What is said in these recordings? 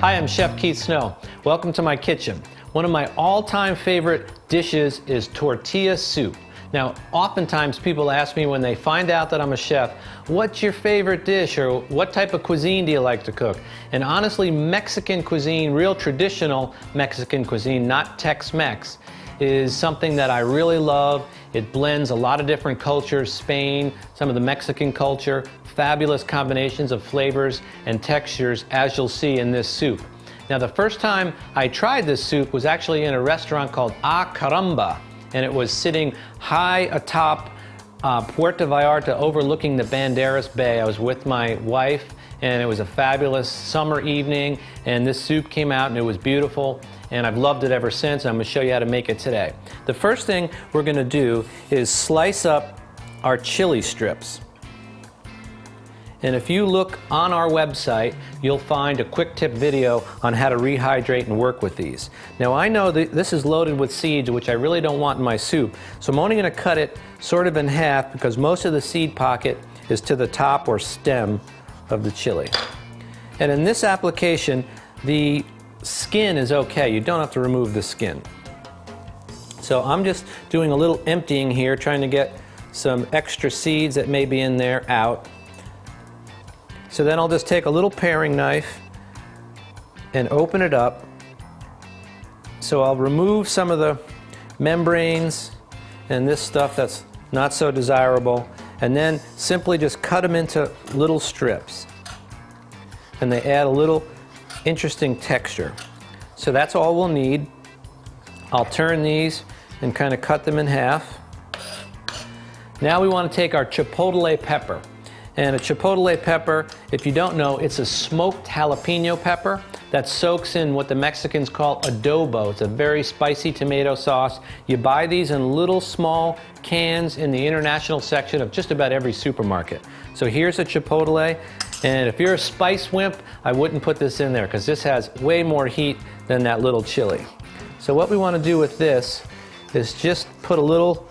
Hi, I'm Chef Keith Snow. Welcome to my kitchen. One of my all-time favorite dishes is tortilla soup. Now, oftentimes people ask me when they find out that I'm a chef, what's your favorite dish or what type of cuisine do you like to cook? And honestly, Mexican cuisine, real traditional Mexican cuisine, not Tex-Mex, is something that I really love. It blends a lot of different cultures, Spain, some of the Mexican culture, fabulous combinations of flavors and textures, as you'll see in this soup. Now, the first time I tried this soup was actually in a restaurant called Ah Caramba, and it was sitting high atop Puerto Vallarta overlooking the Banderas Bay. I was with my wife, and it was a fabulous summer evening, and this soup came out and it was beautiful, and I've loved it ever since. I'm going to show you how to make it today. The first thing we're going to do is slice up our chili strips. And if you look on our website, you'll find a quick tip video on how to rehydrate and work with these. Now, I know that this is loaded with seeds, which I really don't want in my soup, so I'm only going to cut it sort of in half because most of the seed pocket is to the top or stem of the chili. And in this application, the skin is okay. You don't have to remove the skin. So I'm just doing a little emptying here, trying to get some extra seeds that may be in there out. So then I'll just take a little paring knife and open it up. So I'll remove some of the membranes and this stuff that's not so desirable, and then simply just cut them into little strips. And they add a little interesting texture. So that's all we'll need. I'll turn these and kind of cut them in half. Now we want to take our chipotle pepper. And a chipotle pepper, if you don't know, it's a smoked jalapeno pepper that soaks in what the Mexicans call adobo. It's a very spicy tomato sauce. You buy these in little small cans in the international section of just about every supermarket. So here's a chipotle, and if you're a spice wimp, I wouldn't put this in there because this has way more heat than that little chili. So what we want to do with this is just put a little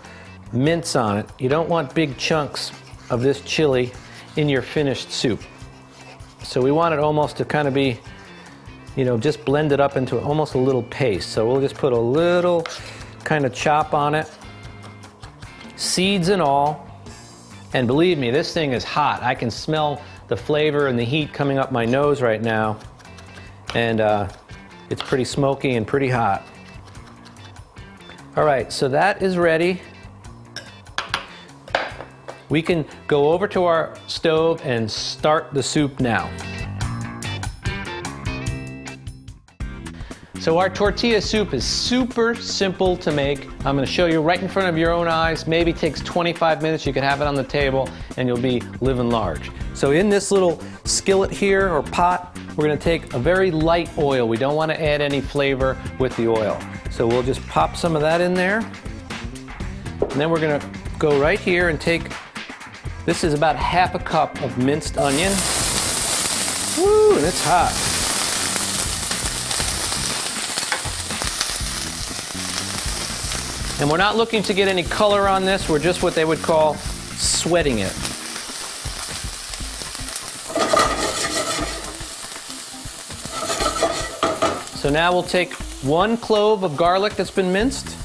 mince on it. You don't want big chunks of this chili in your finished soup. So we want it almost to kind of be, you know, just blend it up into almost a little paste. So we'll just put a little kind of chop on it, seeds and all. And believe me, this thing is hot. I can smell the flavor and the heat coming up my nose right now. And it's pretty smoky and pretty hot. All right, so that is ready. We can go over to our stove and start the soup now. So our tortilla soup is super simple to make. I'm going to show you right in front of your own eyes. Maybe takes 25 minutes. You can have it on the table and you'll be living large. So in this little skillet here or pot, we're going to take a very light oil. We don't want to add any flavor with the oil. So we'll just pop some of that in there. And then we're going to go right here and take, this is about half a cup of minced onion. Woo, and it's hot. And we're not looking to get any color on this. We're just what they would call sweating it. So now we'll take 1 clove of garlic that's been minced.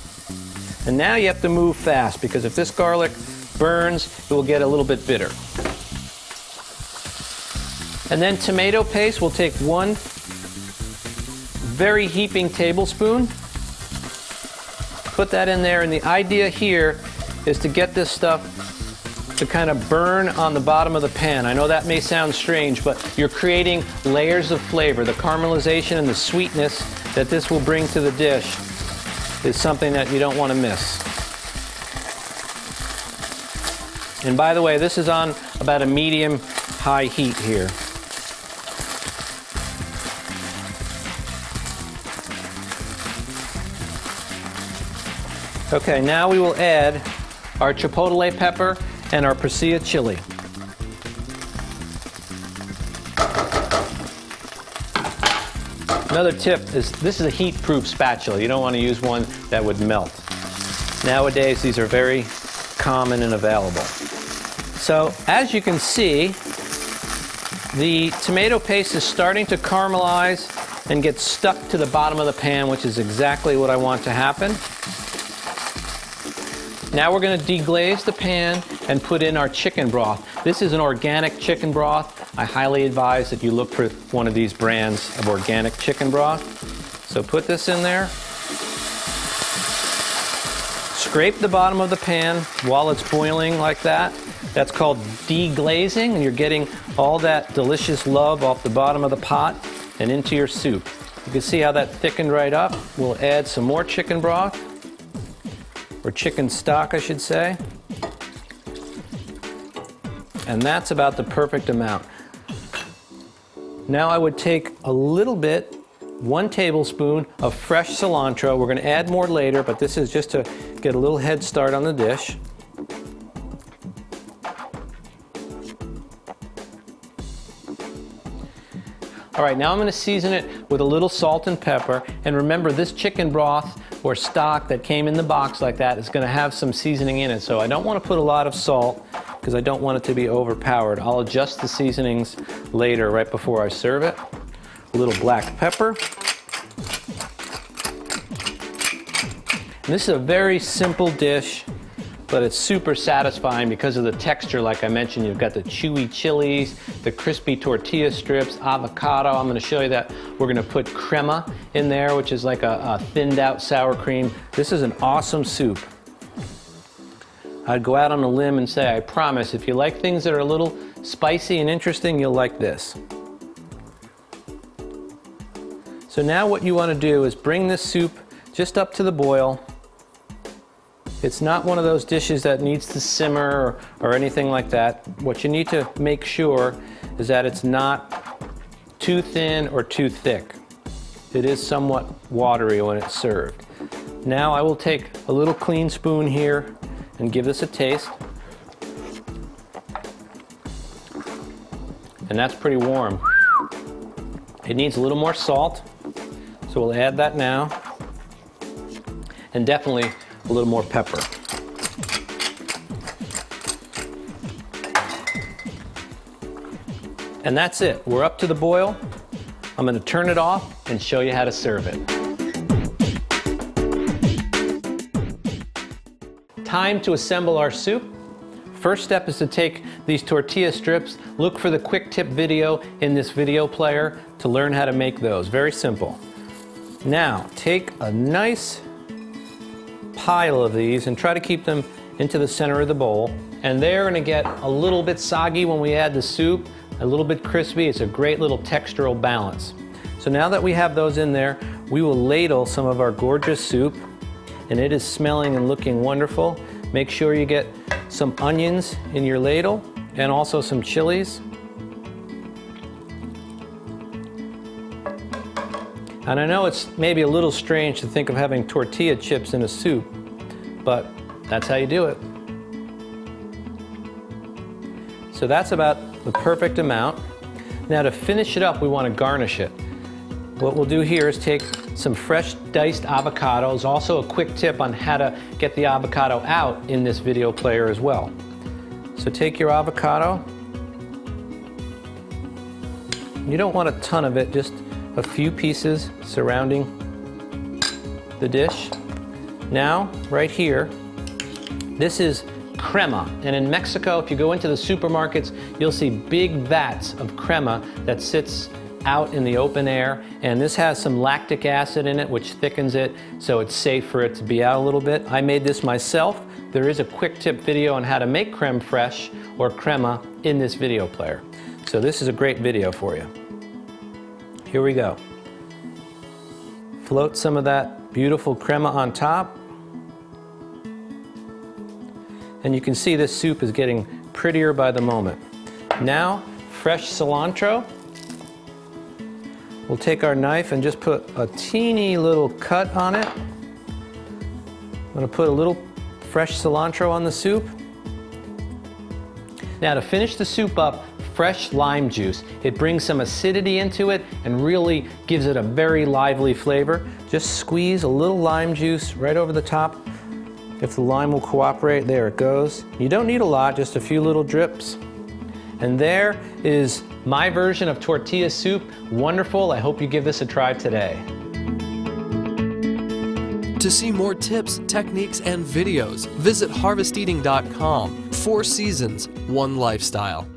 And now you have to move fast because if this garlic burns, it will get a little bit bitter. And then tomato paste, we'll take 1 very heaping tablespoon. Put that in there, and the idea here is to get this stuff to kind of burn on the bottom of the pan. I know that may sound strange, but you're creating layers of flavor. The caramelization and the sweetness that this will bring to the dish is something that you don't want to miss. And by the way, this is on about a medium-high heat here. Okay, now we will add our chipotle pepper and our pasilla chili. Another tip is this is a heat-proof spatula. You don't want to use one that would melt. Nowadays, these are very common and available. So, as you can see, the tomato paste is starting to caramelize and get stuck to the bottom of the pan, which is exactly what I want to happen. Now we're going to deglaze the pan and put in our chicken broth. This is an organic chicken broth. I highly advise that you look for one of these brands of organic chicken broth. So put this in there. Scrape the bottom of the pan while it's boiling like that. That's called deglazing, and you're getting all that delicious love off the bottom of the pot and into your soup. You can see how that thickened right up. We'll add some more chicken broth, or chicken stock, I should say. And that's about the perfect amount. Now I would take a little bit, 1 tablespoon of fresh cilantro. We're going to add more later, but this is just to get a little head start on the dish. All right, now I'm going to season it with a little salt and pepper. And remember, this chicken broth or stock that came in the box like that is going to have some seasoning in it. So I don't want to put a lot of salt because I don't want it to be overpowered. I'll adjust the seasonings later, right before I serve it. A little black pepper. And this is a very simple dish, but it's super satisfying because of the texture. Like I mentioned, you've got the chewy chilies, the crispy tortilla strips, avocado. I'm going to show you that. We're going to put crema in there, which is like a thinned out sour cream. This is an awesome soup. I'd go out on a limb and say, I promise, if you like things that are a little spicy and interesting, you'll like this. So now what you want to do is bring this soup just up to the boil. It's not one of those dishes that needs to simmer or anything like that. What you need to make sure is that it's not too thin or too thick. It is somewhat watery when it's served. Now I will take a little clean spoon here and give this a taste. And that's pretty warm. It needs a little more salt, so we'll add that now. And definitely a little more pepper. And that's it. We're up to the boil. I'm going to turn it off and show you how to serve it. Time to assemble our soup. First step is to take these tortilla strips. Look for the quick tip video in this video player to learn how to make those. Very simple. Now, take a nice pile of these and try to keep them into the center of the bowl. And they're going to get a little bit soggy when we add the soup, a little bit crispy. It's a great little textural balance. So now that we have those in there, we will ladle some of our gorgeous soup, and it is smelling and looking wonderful. Make sure you get some onions in your ladle and also some chilies. And I know it's maybe a little strange to think of having tortilla chips in a soup, but that's how you do it. So that's about the perfect amount. Now to finish it up, we want to garnish it. What we'll do here is take some fresh diced avocados, also a quick tip on how to get the avocado out in this video player as well. So take your avocado. You don't want a ton of it, just a few pieces surrounding the dish. Now, right here, this is crema. And in Mexico, if you go into the supermarkets, you'll see big vats of crema that sits out in the open air. And this has some lactic acid in it, which thickens it, so it's safe for it to be out a little bit. I made this myself. There is a quick tip video on how to make creme fraiche or crema in this video player. So this is a great video for you. Here we go. Float some of that beautiful crema on top. And you can see this soup is getting prettier by the moment. Now, fresh cilantro. We'll take our knife and just put a teeny little cut on it. I'm going to put a little fresh cilantro on the soup. Now to finish the soup up, fresh lime juice. It brings some acidity into it and really gives it a very lively flavor. Just squeeze a little lime juice right over the top. If the lime will cooperate, there it goes. You don't need a lot, just a few little drips. And there is my version of tortilla soup. Wonderful. I hope you give this a try today. To see more tips, techniques, and videos, visit harvesteating.com. 4 seasons, 1 lifestyle.